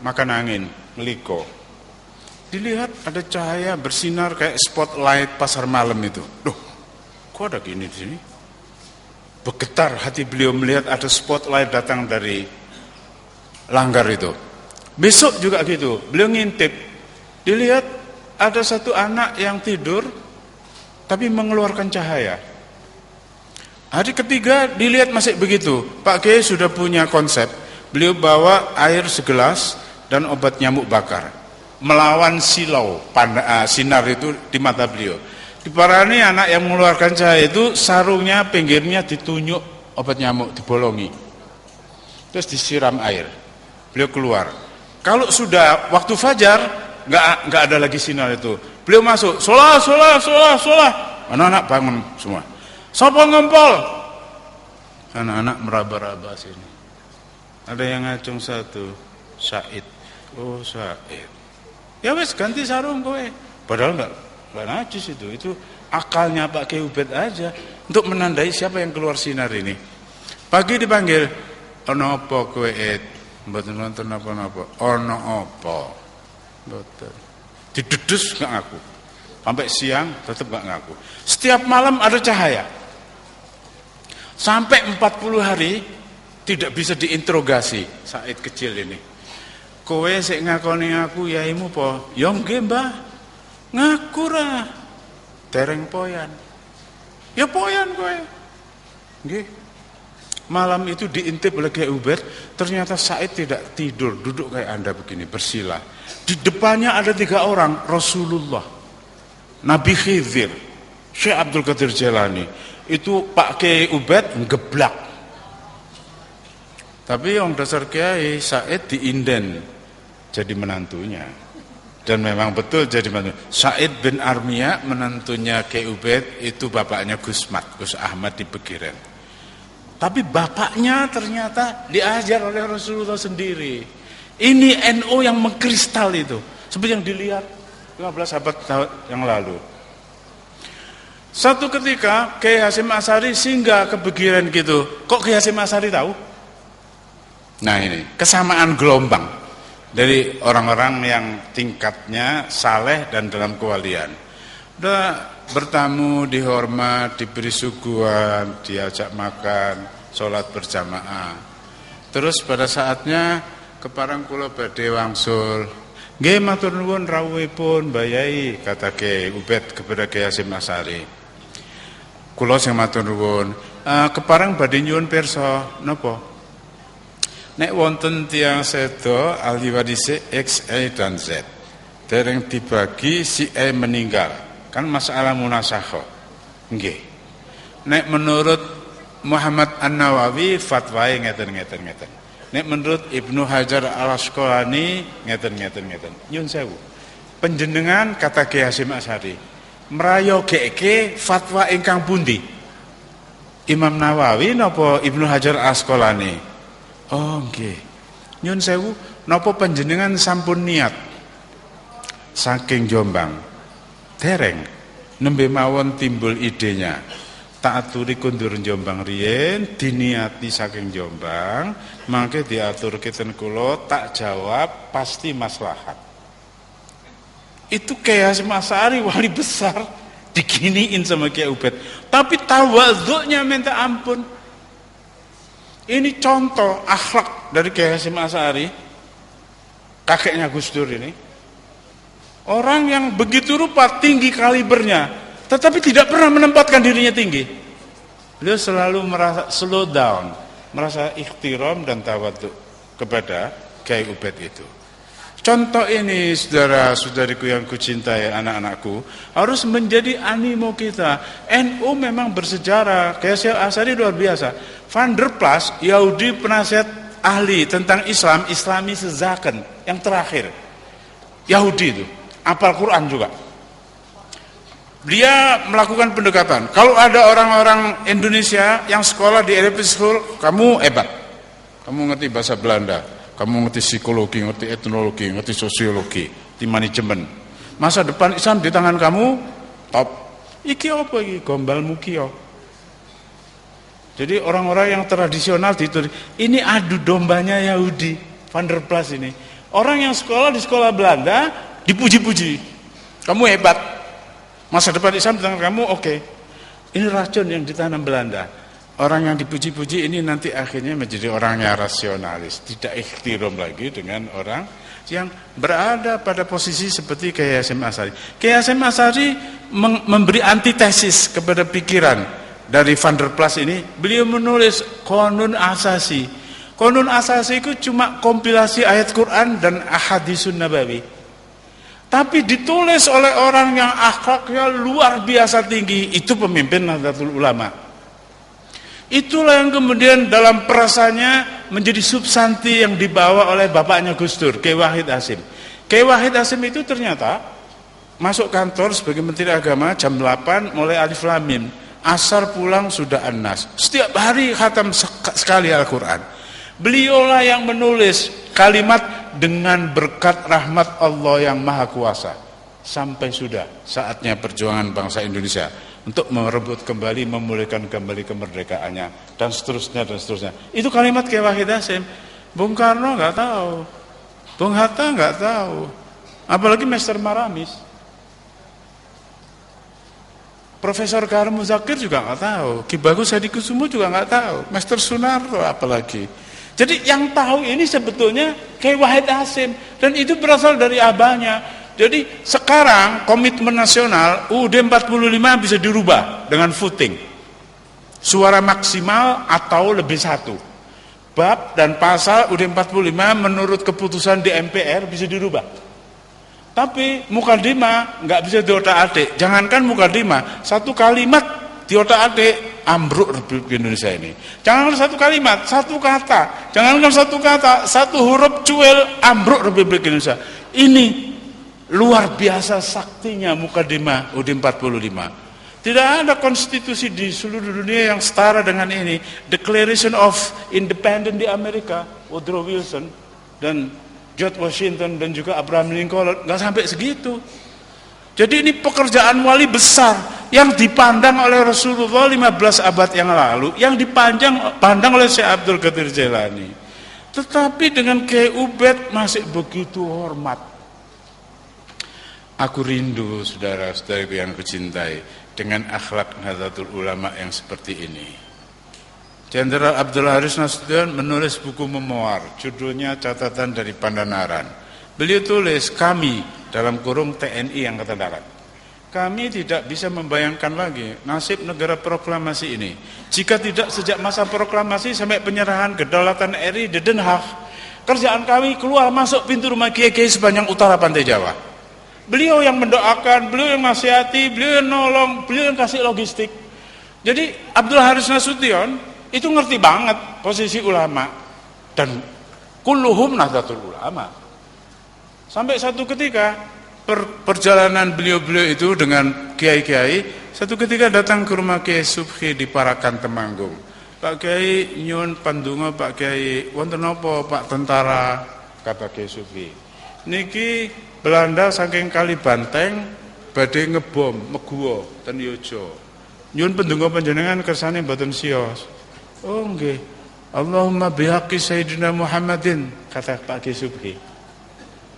makan angin, meliko. Dilihat ada cahaya bersinar kayak spotlight pasar malam itu. Loh, kok ada gini di sini? Bergetar hati beliau melihat ada spotlight datang dari langgar itu. Besok juga gitu, beliau ngintip. Dilihat ada satu anak yang tidur tapi mengeluarkan cahaya. Hari ketiga dilihat masih begitu. Pak Kiai sudah punya konsep. Beliau bawa air segelas dan obat nyamuk bakar. Melawan silau sinar itu di mata beliau. Diparani anak yang mengeluarkan cahaya itu sarungnya pinggirnya ditunjuk obat nyamuk, dibolongi. Terus disiram air. Beliau keluar. Kalau sudah waktu fajar nggak ada lagi sinar itu. Beliau masuk, sholat. Anak-anak bangun semua. Sopo ngempol. Anak-anak meraba-raba sini. Ada yang ngacung satu, Said. Oh Said. Ya wes ganti sarung kowe. Padahal enggak najis itu. Itu akalnya Pak Kiai Ubed aja untuk menandai siapa yang keluar sinar ini. Pagi dipanggil, ono apa kowe Ed? Mboten nonton apa-apa. Ono apa? Mboten. Didedus enggak ngaku. Sampai siang tetap enggak ngaku. Setiap malam ada cahaya. Sampai 40 hari tidak bisa diinterogasi Said kecil ini. Kowe sik ngakoni aku yaimu po? Ya nggih, Mbah. Ngaku ra. Dereng poyan. Ya poyan kowe. Nggih. Malam itu diintip oleh Kiai Ubed, ternyata Said tidak tidur, duduk kayak Anda begini, bersila. Di depannya ada 3 orang, Rasulullah, Nabi Khidir, Syekh Abdul Qadir Jailani. Itu Pak Kiai Ubed ngeblak. Tapi yang dasar Kiai Said diinden jadi menantunya. Dan memang betul jadi menantu. Said bin Armia menantunya Kiai Ubed itu bapaknya Gus Ahmad di Pegiran. Tapi bapaknya ternyata diajar oleh Rasulullah sendiri. Ini NU yang mengkristal itu. Seperti yang dilihat 15 abad yang lalu. Satu ketika Kiai Hasyim Asy'ari singgah ke Pegiran gitu. Kok Kiai Hasyim Asy'ari tahu? Nah ini kesamaan gelombang dari orang-orang yang tingkatnya saleh dan dalam kewalian. Udah bertamu, dihormat, diberi suguhan, diajak makan, sholat berjamaah. Terus pada saatnya keparang kula badhe wangsul. Nggih matur nuwun rawuhipun Mbah Yai, kata Kiai Ubed kepada Kiai Hasyim Asy'ari. Kula sing matur nuwun, keparang badhe nyuwun pirsa napa? Nek wonten tiyang sedo ahli warise X, Y dan Z. Dereng dibagi si E meninggal. Kan masalah munasakha. Nggih. Nek menurut Muhammad An-Nawawi fatwae ngeten. Nek menurut Ibnu Hajar Al-Asqalani ngeten. Nyun sewu. Panjenengan kata Kiai Hasyim Asy'ari, mrayogeke fatwa ingkang pundi? Imam Nawawi napa Ibnu Hajar Al-Asqalani? Oh nggih. Nyun sewu, napa panjenengan sampun niat saking Jombang? Dereng nembe mawon timbul idenya. Tak aturi kundur Jombang riyen, diniati saking Jombang, mangke diaturke ten kula, tak jawab pasti maslahat. Itu Kiai Hasyim Asy'ari wali besar diginiin sama Kiai Ubed. Tapi tawadhu'nya minta ampun. Ini contoh akhlak dari Kiai Hasyim Asy'ari, kakeknya Gus Dur ini. Orang yang begitu rupa tinggi kalibernya, tetapi tidak pernah menempatkan dirinya tinggi. Beliau selalu merasa slow down, merasa ikhtiram dan tawadhu kepada Kiai Ubed itu. Contoh ini saudara-saudariku yang kucintai, anak-anakku, harus menjadi animo kita. NU memang bersejarah, Kiai Hasyim Asy'ari luar biasa. Van der Plas, Yahudi penasihat ahli tentang Islam, Islami sezaken yang terakhir. Yahudi itu, hafal Quran juga. Dia melakukan pendekatan. Kalau ada orang-orang Indonesia yang sekolah di LP School, kamu hebat. Kamu ngerti bahasa Belanda, kamu ngerti psikologi, ngerti etnologi, ngerti sosiologi, ngerti manajemen. Masa depan Islam di tangan kamu, top. Iki apa iki? Gombal mukio. Jadi orang-orang yang tradisional itu, ini adu dombanya Yahudi, Van der Plas ini. Orang yang sekolah di sekolah Belanda dipuji-puji. Kamu hebat. Masa depan Islam di tangan kamu, oke. Ini racun yang ditanam Belanda. Orang yang dipuji-puji ini nanti akhirnya menjadi orang yang rasionalis, tidak ikhtiram lagi dengan orang yang berada pada posisi seperti Kiai Hasyim Asy'ari. Kiai Hasyim Asy'ari memberi antitesis kepada pikiran dari Van der Plas ini. Beliau menulis Qanun Asasi. Qanun Asasi itu cuma kompilasi ayat Quran dan ahadisun nabawi. Tapi ditulis oleh orang yang akhlaknya luar biasa tinggi, itu pemimpin Nahdlatul Ulama. Itulah yang kemudian dalam perasaannya menjadi substansi yang dibawa oleh bapaknya Gus Dur, Kiai Wahid Hasyim. Kiai Wahid Hasyim itu ternyata masuk kantor sebagai Menteri Agama jam 8 mulai Alif Lam Mim. Asar pulang sudah An-Nas. Setiap hari khatam sekali Al-Quran. Beliaulah yang menulis kalimat dengan berkat rahmat Allah yang Maha Kuasa. Sampai sudah saatnya perjuangan bangsa Indonesia untuk merebut kembali, memulihkan kembali kemerdekaannya, dan seterusnya, dan seterusnya. Itu kalimat Kiai Wahid Hasyim. Bung Karno nggak tahu, Bung Hatta nggak tahu, apalagi Master Maramis. Profesor Karim Muzakir juga nggak tahu, Ki Bagus Hadikusumo juga nggak tahu, Master Sunarto apalagi. Jadi yang tahu ini sebetulnya Kiai Wahid Hasyim, dan itu berasal dari abahnya. Jadi sekarang komitmen nasional UUD 45 bisa dirubah dengan voting. Suara maksimal atau lebih satu. Bab dan pasal UUD 45 menurut keputusan di MPR bisa dirubah. Tapi mukadimah nggak bisa diotak-atik. Jangankan mukadimah, satu kalimat diotak-atik ambruk Republik Indonesia ini. Jangankan satu kalimat, satu kata. Jangankan satu kata, satu huruf cuil ambruk Republik Indonesia. Ini luar biasa saktinya mukadimah UUD 45. Tidak ada konstitusi di seluruh dunia yang setara dengan ini. Declaration of Independence di Amerika, Woodrow Wilson dan George Washington dan juga Abraham Lincoln, nggak sampai segitu. Jadi ini pekerjaan wali besar yang dipandang oleh Rasulullah 15 abad yang lalu, yang dipandang oleh Syekh Abdul Qadir Jailani. Tetapi dengan Kiai Ubed masih begitu hormat. Aku rindu saudara-saudariku yang kucintai dengan akhlak Nahdlatul Ulama yang seperti ini. Jenderal Abdul Haris Nasution menulis buku memoir, judulnya Catatan dari Pandanaran. Beliau tulis, kami dalam kurung TNI Angkatan Darat, kami tidak bisa membayangkan lagi nasib negara proklamasi ini jika tidak sejak masa proklamasi sampai penyerahan kedaulatan RI di Den Haag, kerjaan kami keluar masuk pintu rumah kiai-kiai sepanjang utara pantai Jawa. Beliau yang mendoakan, beliau yang nasihati, beliau yang nolong, beliau yang kasih logistik. Jadi Abdul Haris Nasution itu ngerti banget posisi ulama, dan kulluhum Nahdlatul Ulama. Sampai satu ketika perjalanan beliau-beliau itu dengan kiai-kiai, satu ketika datang ke rumah Kiai Subhi di Parakan Temanggung. Pak Kiai nyuwun pandonga, Pak Kiai, wonten napa Pak tentara, kata Kiai Subhi. Niki Belanda saking kali Banteng badhe ngebom Meguwo ten Yojo. Nyuwun pendonga panjenengan kersane mboten siyos. Oh nggih. Allahumma bihaqqi Sayyidina Muhammadin, kata Pak Kiai Subhi.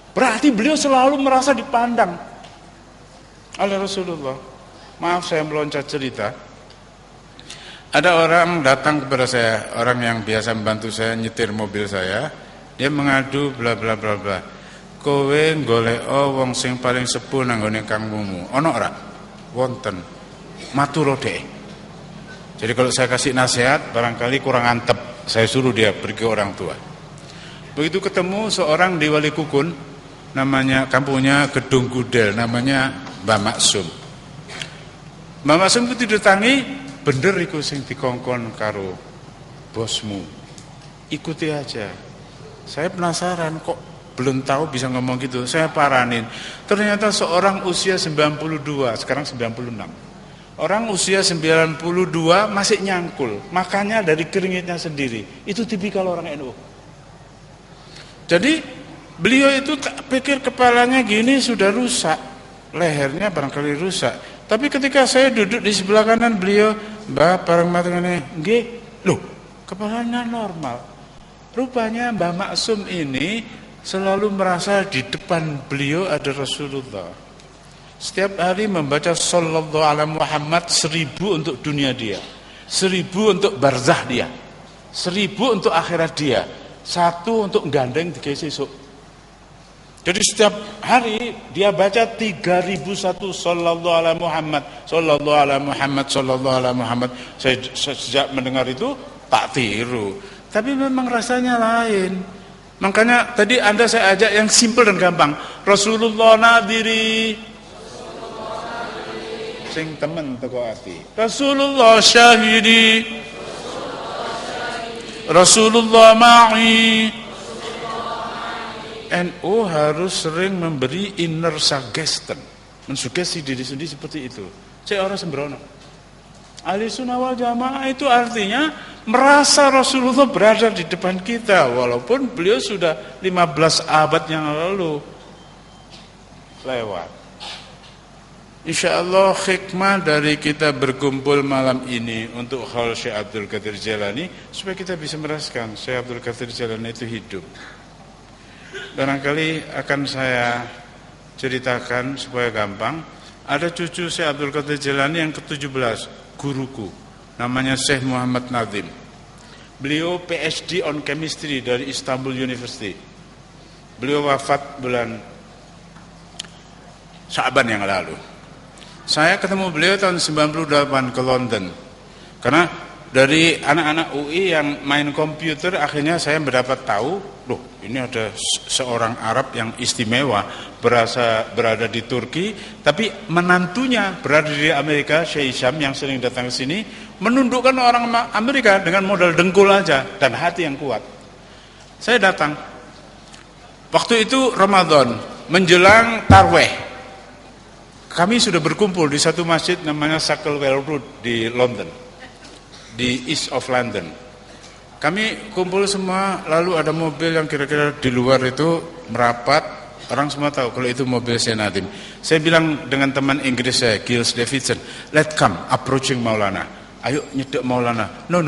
Berarti beliau selalu merasa dipandang oleh Rasulullah. Maaf saya meloncat cerita. Ada orang datang kepada saya, orang yang biasa membantu saya nyetir mobil saya. Dia mengadu bla bla bla bla. Kowe goleko wong sing paling sepuh nang gone kangmumu. Ono ora? Wonten. Matur dhek. Jadi kalau saya kasih nasihat barangkali kurang antep, saya suruh dia pergi ke orang tua. Begitu ketemu seorang di Wali Kukun, namanya kampungnya Gedung Gudel, namanya Mbah Maksum. Mbah Maksum itu didatangi, bener iku sing dikongkon karo bosmu. Ikuti aja. Saya penasaran kok belum tahu bisa ngomong gitu. Saya paranin. Ternyata seorang usia 92, sekarang 96. Orang usia 92 masih nyangkul, makanya dari keringitnya sendiri. Itu tipikal orang NU. Jadi beliau itu pikir kepalanya gini sudah rusak, lehernya barangkali rusak. Tapi ketika saya duduk di sebelah kanan beliau, Mbah bareng matengane, nggih, loh, kepalanya normal. Rupanya Mbah Maksum ini selalu merasa di depan beliau ada Rasulullah. Setiap hari membaca sallallahu alaihi Muhammad 1000 untuk dunia dia, 1000 untuk barzah dia, 1000 untuk akhirat dia, 1 untuk gandeng tiga sesuk. Jadi setiap hari dia baca 3001 sallallahu alaihi Muhammad, sallallahu alaihi Muhammad, sallallahu alaihi Muhammad. Saya sejak mendengar itu tak tiru. Tapi memang rasanya lain. Makanya tadi Anda saya ajak yang simpel dan gampang. Rasulullah nadiri. Sing temen teko ati. Rasulullah syahidi. Rasulullah ma'i. NU harus sering memberi inner suggestion, mensugesti diri sendiri seperti itu. Saya orang sembrono. Ahli sunnah wal jamaah itu artinya merasa Rasulullah berada di depan kita, walaupun beliau sudah 15 abad yang lalu lewat. Insya Allah hikmah dari kita berkumpul malam ini untuk hal Syekh Abdul Qadir Jailani, supaya kita bisa merasakan Syekh Abdul Qadir Jailani itu hidup. Barangkali akan saya ceritakan supaya gampang. Ada cucu Syekh Abdul Qadir Jailani yang ke-17, guruku, namanya Syekh Muhammad Nazim. Beliau PhD on Chemistry dari Istanbul University. Beliau wafat bulan Sya'ban yang lalu. Saya ketemu beliau tahun 98 ke London. Karena dari anak-anak UI yang main komputer, akhirnya saya mendapat tahu, loh ini ada seorang Arab yang istimewa berada di Turki, tapi menantunya berada di Amerika, Syekh Hisham yang sering datang ke sini, menundukkan orang Amerika dengan modal dengkul aja dan hati yang kuat. Saya datang. Waktu itu Ramadan, menjelang Tarweh. Kami sudah berkumpul di satu masjid namanya Sacklewell Road di London, di East of London. Kami kumpul semua, lalu ada mobil yang kira-kira di luar itu merapat. Orang semua tahu kalau itu mobil Syekh Nadim. Saya bilang dengan teman Inggris saya, Giles Davidson, let's come approaching Maulana. Ayo nyedek Maulana. No.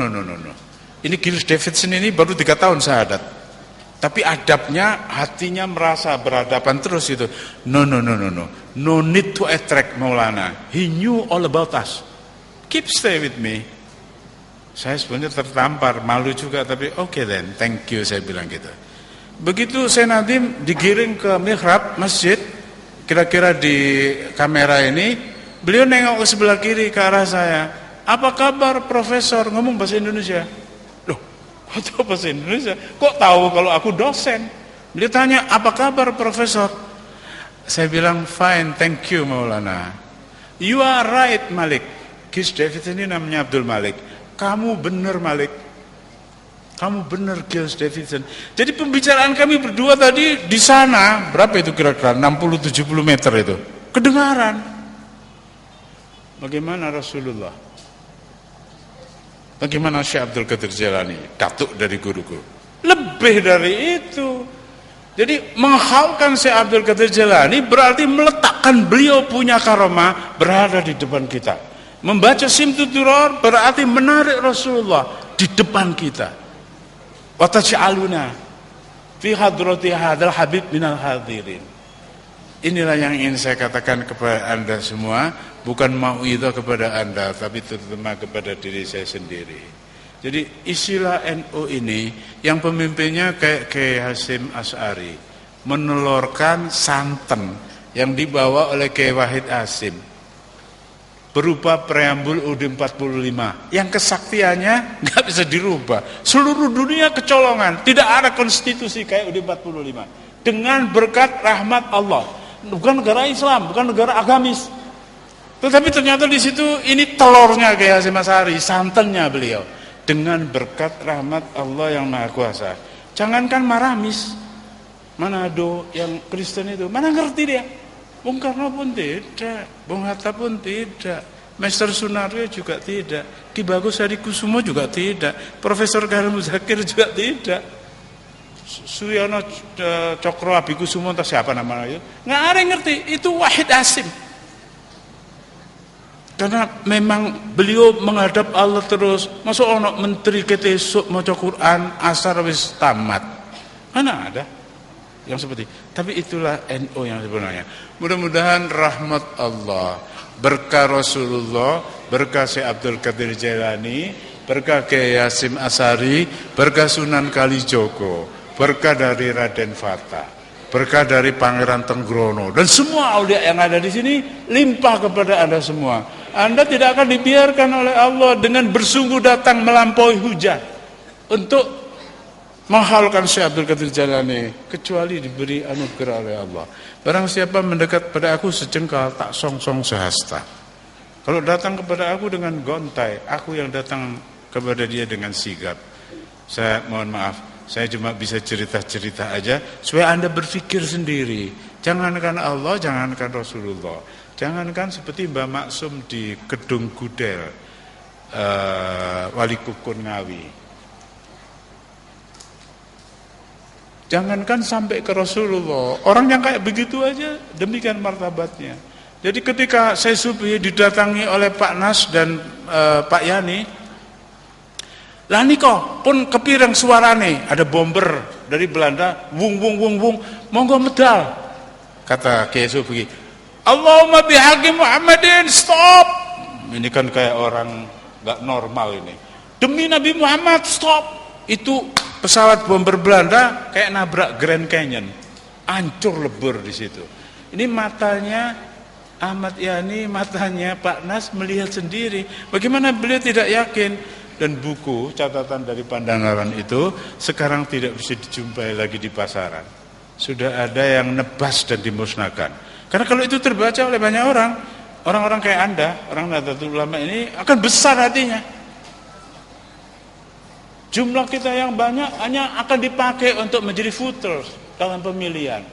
Ini Giles Davidson ini baru 3 tahun syahadat. Tapi adabnya, hatinya merasa berhadapan terus itu. No. No need to attract Maulana. He knew all about us. Keep stay with me. Saya sebenarnya tertampar, malu juga, tapi okay then, thank you, saya bilang gitu. Begitu Syekh Nadim digiring ke mihrab masjid, kira-kira di kamera ini, beliau nengok ke sebelah kiri ke arah saya. Apa kabar Profesor? Ngomong bahasa Indonesia. Loh, kok tahu bahasa Indonesia? Kok tahu kalau aku dosen? Beliau tanya, apa kabar Profesor? Saya bilang, fine, thank you Maulana. You are right Malik. Giles Davidson ini namanya Abdul Malik. Kamu benar Malik. Kamu benar Giles Davidson. Jadi pembicaraan kami berdua tadi di sana, berapa itu kira-kira? 60-70 meter itu. Kedengaran. Bagaimana Rasulullah? Bagaimana Syekh Abdul Qadir Jailani? Datuk dari guruku. Lebih dari itu. Jadi menghaulkan Syekh Abdul Qadir Jailani berarti meletakkan beliau punya karomah berada di depan kita. Membaca Simtuturor berarti menarik Rasulullah di depan kita. Wa taj'aluna fi hadrati hadzal habib minal hadirin. Inilah yang ingin saya katakan kepada Anda semua, bukan mauidhah kepada Anda, tapi terutama kepada diri saya sendiri. Jadi istilah NU ini yang pemimpinnya kayak Kiai Hasyim Asy'ari, menelurkan santen yang dibawa oleh Kiai Wahid Hasyim berupa preambul UUD 45 yang kesaktiannya nggak bisa dirubah. Seluruh dunia kecolongan, tidak ada konstitusi kayak UUD 45 dengan berkat rahmat Allah. Bukan negara Islam, bukan negara agamis, tetapi ternyata di situ ini telurnya Kiai Hasyim Asy'ari, santannya beliau, dengan berkat rahmat Allah yang Maha Kuasa. Jangankan Maramis, Manado yang Kristen itu, mana ngerti dia? Bung Karno pun tidak, Bung Hatta pun tidak, Master Sunario juga tidak, Ki Bagus Hadikusumo juga tidak, Profesor Karim Muzakir juga tidak, Suyono Cokro Abikusumo entah siapa namanya itu, nggak ada yang ngerti, itu Wahid Hasyim. Karena memang beliau menghadap Allah terus. Masuk ono menteri kita esuk maca Quran asar wis tamat, mana ada? yang seperti. Tapi itulah NU yang sebenarnya. Mudah-mudahan rahmat Allah, berkah Rasulullah, berkah Syekh Abdul Qadir Jailani, berkah Kiai Hasyim Asy'ari, berkah Sunan Kalijogo, berkah dari Raden Fata, berkah dari Pangeran Tenggrono, dan semua aulia yang ada di sini limpah kepada Anda semua. Anda tidak akan dibiarkan oleh Allah dengan bersungguh datang melampaui hujan untuk menghalalkan Syekh Abdul Qadir Jailani, kecuali diberi anugerah oleh Allah. Barang siapa mendekat pada aku sejengkal, tak song-song sehasta. Kalau datang kepada aku dengan gontai, aku yang datang kepada dia dengan sigap. Saya mohon maaf, saya cuma bisa cerita-cerita aja supaya Anda berpikir sendiri. Jangankan Allah, jangankan Rasulullah, jangankan seperti Mbak Maksum di Kedung Gudel, Wali Kukun Ngawi. Jangankan sampai ke Rasulullah, orang yang kayak begitu aja demikian martabatnya. Jadi ketika saya subuh didatangi oleh Pak Nas dan Pak Yani, lah niko pun kepireng suarane, ada bomber dari Belanda, wung wung wung wung, monggo medal. Kata Kiai Subuhi, Allahumma bihaqi Muhammadin, stop. Ini kan kayak orang nggak normal ini. Demi Nabi Muhammad, stop. Itu pesawat bomber Belanda kayak nabrak Grand Canyon, hancur lebur di situ. Ini matanya Ahmad Yani, matanya Pak Nas melihat sendiri. Bagaimana beliau tidak yakin? Dan buku catatan dari Pandanaran itu sekarang tidak bisa dijumpai lagi di pasaran. Sudah ada yang nebas dan dimusnahkan. Karena kalau itu terbaca oleh banyak orang, orang-orang kayak Anda, orang Nahdlatul Ulama ini akan besar hatinya. Jumlah kita yang banyak hanya akan dipakai untuk menjadi voters dalam pemilihan.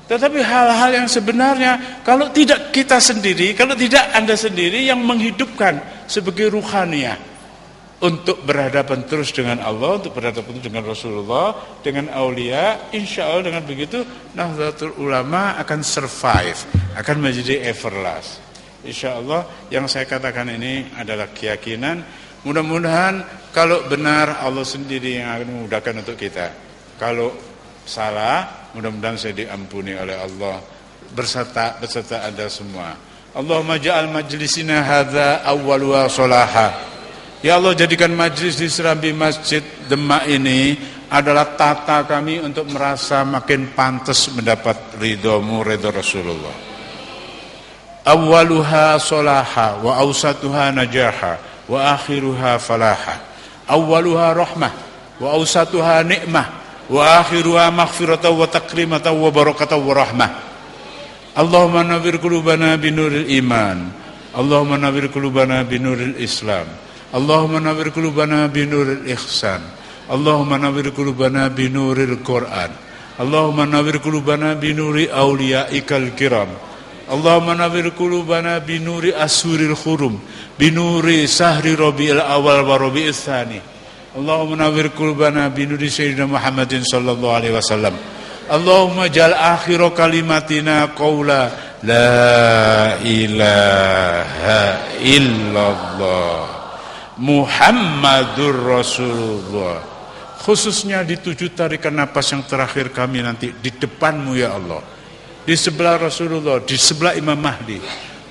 Tetapi hal-hal yang sebenarnya kalau tidak kita sendiri, kalau tidak Anda sendiri yang menghidupkan sebagai ruhaniyah untuk berhadapan terus dengan Allah, untuk berhadapan dengan Rasulullah, dengan aulia, insya Allah dengan begitu Nahdlatul Ulama akan survive, akan menjadi everlast. Insya Allah yang saya katakan ini adalah keyakinan. Mudah-mudahan kalau benar Allah sendiri yang akan memudahkan untuk kita. Kalau salah, mudah-mudahan saya diampuni oleh Allah beserta Anda semua. Allahumma ja'al majlisina hadza awwaluha sholaha. Ya Allah, jadikan majlis di Serambi Masjid Demak ini adalah tata kami untuk merasa makin pantas mendapat ridhomu, ridho Rasulullah. Awwaluha sholaha wa awsatuha najaha wa akhiruha falaha. Awwaluha rahmah wa awsatuha ni'mah wa akhiruha maghfiratan wa takrimatan wa barakatan wa rahmah. Allahumma nawwir qulubana binuril iman, Allahumma nawwir qulubana binuril Islam, Allahumma nawwir qulubana binuril ihsan, Allahumma nawwir qulubana binuril Quran, Allahumma nawwir qulubana binuri auliyaikal kiram, Allahumma nawwir qulubana binuri asuril khurum, binuri sahri rabiul awal wa rabiul tsani, Allahumma nawwir qulubana binuri sayyidina Muhammadin sallallahu alaihi wasallam, Allahumma jal akhir kalimatina qaula la ilaha illallah Muhammadur Rasulullah. Khususnya di 7 tarikan napas yang terakhir kami nanti di depanmu ya Allah, di sebelah Rasulullah, di sebelah Imam Mahdi,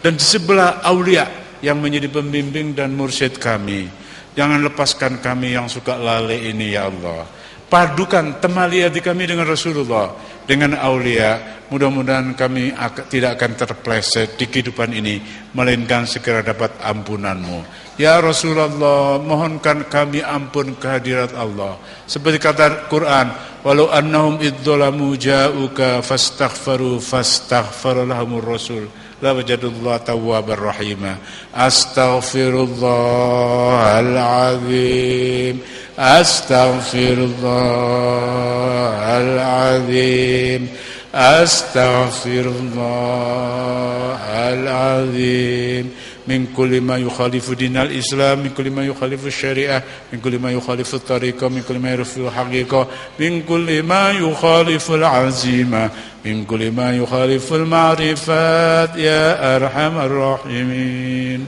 dan di sebelah aulia yang menjadi pembimbing dan mursyid kami. Jangan lepaskan kami yang suka lalai ini ya Allah. Padukan temali hati kami dengan Rasulullah, dengan aulia. Mudah-mudahan kami tidak akan terpleset di kehidupan ini, melainkan segera dapat ampunanmu. Ya Rasulullah, mohonkan kami ampun kehadirat Allah. Seperti kata Quran, walau annahum idzalamu ja'uka fastaghfaru lahumur rasul la wajadullah tawwabar rahima. Astaghfirullahalazim, astaghfirullahalazim, astaghfirullahalazim. Min kulli ma yukhalifu dinal Islam, min kulli ma yukhalifu syariah, min kulli ma yukhalifu tariqah, min kulli ma yukhalifu haqiqah, min kulli ma yukhalifu al-azimah, min kulli ma yukhalifu al-ma'rifat ya arhamar rahimin.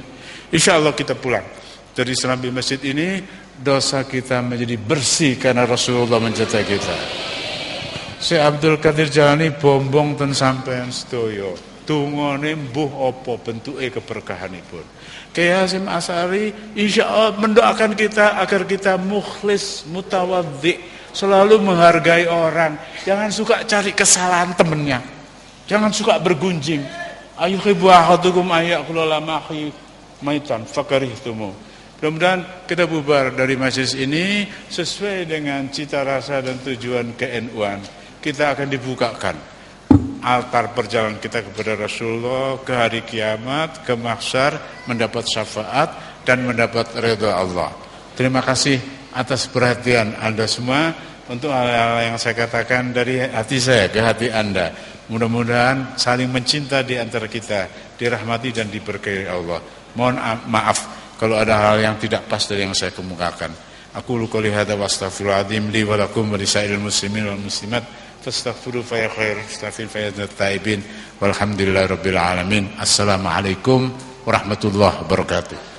Insyaallah kita pulang dari Serambi Masjid ini, dosa kita menjadi bersih karena Rasulullah mencintai kita. Syekh Abdul Qadir Jalani bombong ten sampean sedaya. Tungone mbuh apa bentuke keberkahanipun. Kiai Hasyim Asy'ari insyaallah mendoakan kita agar kita mukhlis, mutawaddi, selalu menghargai orang. Jangan suka cari kesalahan temennya. Jangan suka bergunjing. Ayuhibbu ahadukum ayyakula lamahi maitan fakarihtumu. Mudah-mudahan kita bubar dari majelis ini sesuai dengan cita rasa dan tujuan ke-NU-an. Kita akan dibukakan altar perjalanan kita kepada Rasulullah ke hari kiamat, ke mahsyar, mendapat syafaat dan mendapat ridha Allah. Terima kasih atas perhatian Anda semua untuk hal-hal yang saya katakan dari hati saya ke hati Anda. Mudah-mudahan saling mencinta di antara kita, dirahmati dan diberkahi Allah. Mohon maaf kalau ada hal yang tidak pas dari yang saya kemukakan. Aku qouli hadza wa astaghfirullahaladzim li wa lakum wa lisairil muslimin wal muslimat fastaghfiru fa ya khair astaghfir fa ya taibin walhamdulillahirabbil alamin. Assalamualaikum warahmatullahi wabarakatuh.